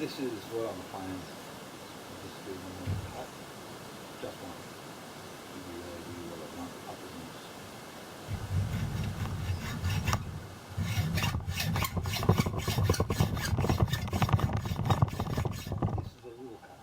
this is what I'm planning. Just doing one cut, just one. Give you an idea what I want up against. This is a little cut.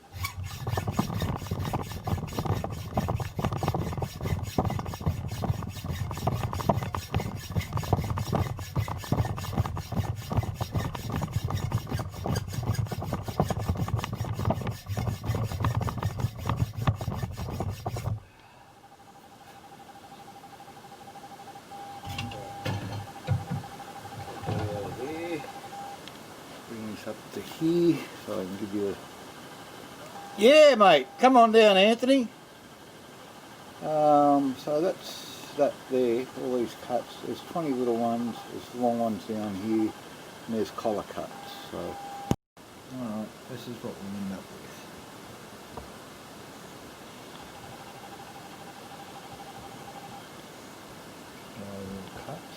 Up to here so I can give you a... Yeah mate, come on down Anthony. So that's that there, all these cuts. There's 20 little ones, there's long ones down here, and there's collar cuts. So alright, this is what we end up with. Little cuts.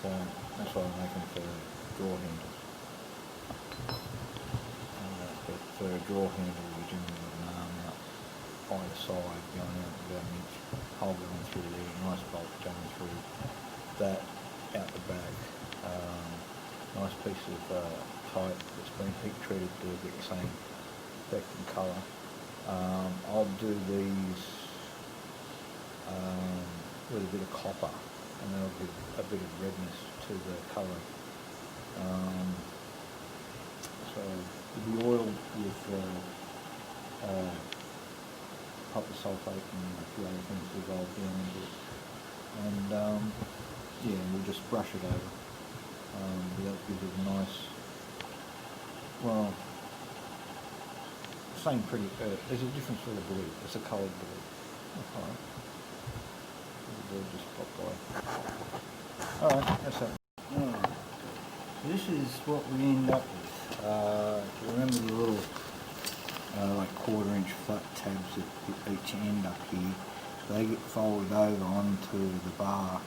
So that's what I'm making for draw handles. But for a draw handle you generally have an arm out either side going out about an inch, hole going through there, nice bolt going through that out the back. Nice piece of pipe that's been heat treated to get the same effect and colour. I'll do these with a bit of copper, and that'll give a bit of redness to the colour. So it'll be oiled with copper sulphate and a few other things dissolved down into it. And yeah, we'll just brush it over. That gives it a nice, well, same pretty, there's a difference with the blue, it's a coloured blue. Alright. Just pop by. Alright, that's it. Alright. This is what we end up with. Do you remember the little like 1/4 inch flat tabs at each end up here? They get folded over onto the bar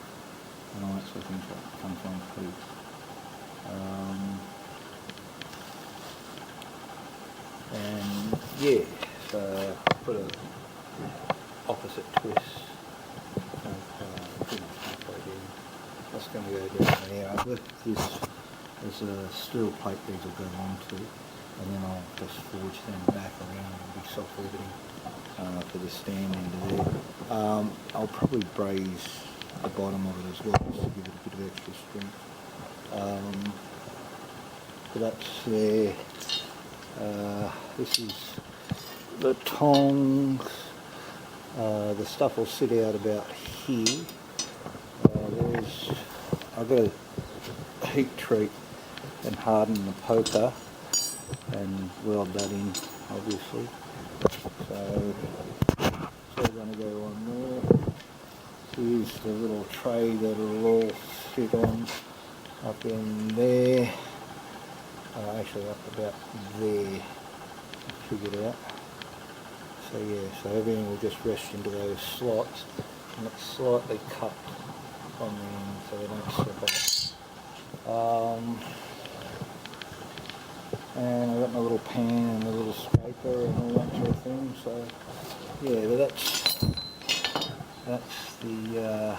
and all that sort of thing, so it comes on piece. And yeah, so I put a opposite twist. That's going to go down there. This is a steel plate these will go onto, and then I'll just forge them back around and be soft riveting for the stand into there. I'll probably braise the bottom of it as well, just to give it a bit of extra strength. So that's there. This is the tongs. The stuff will sit out about here. I've got to heat treat and harden the poker and weld that in, obviously. So it's going to go on there. Here's the little tray that it'll all sit on up in there. Actually up about there, figured out. So yeah, so everything will just rest into those slots, and it's slightly cut on the end so they don't slip off. And I've got my little pan and a little scraper and all that sort of thing. So yeah, but that's the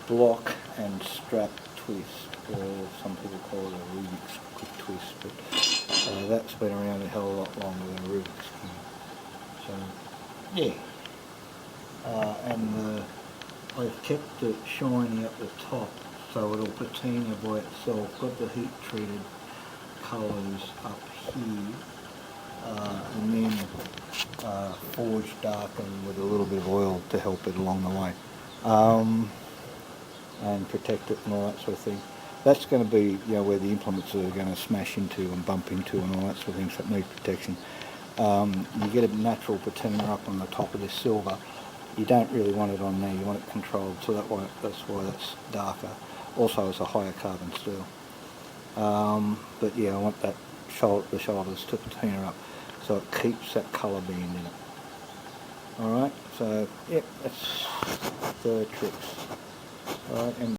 block and strap twist, or some people call it a Rubik's quick twist, but that's been around a hell of a lot longer than a Rubik's cube. So yeah, and I've kept it shiny at the top so it'll patina by itself. Got the heat treated colours up here, and then forged darkened with a little bit of oil to help it along the way, and protect it and all that sort of thing. That's going to be, you know, where the implements are going to smash into and bump into and all that sort of things that need protection. You get a natural patina up on the top of this silver. You don't really want it on there, you want it controlled, so that's why that's darker. Also it's a higher carbon steel. But yeah, I want that the shoulders to patina up, so it keeps that colour band in it. Alright, so yep, that's the tricks. Alright, and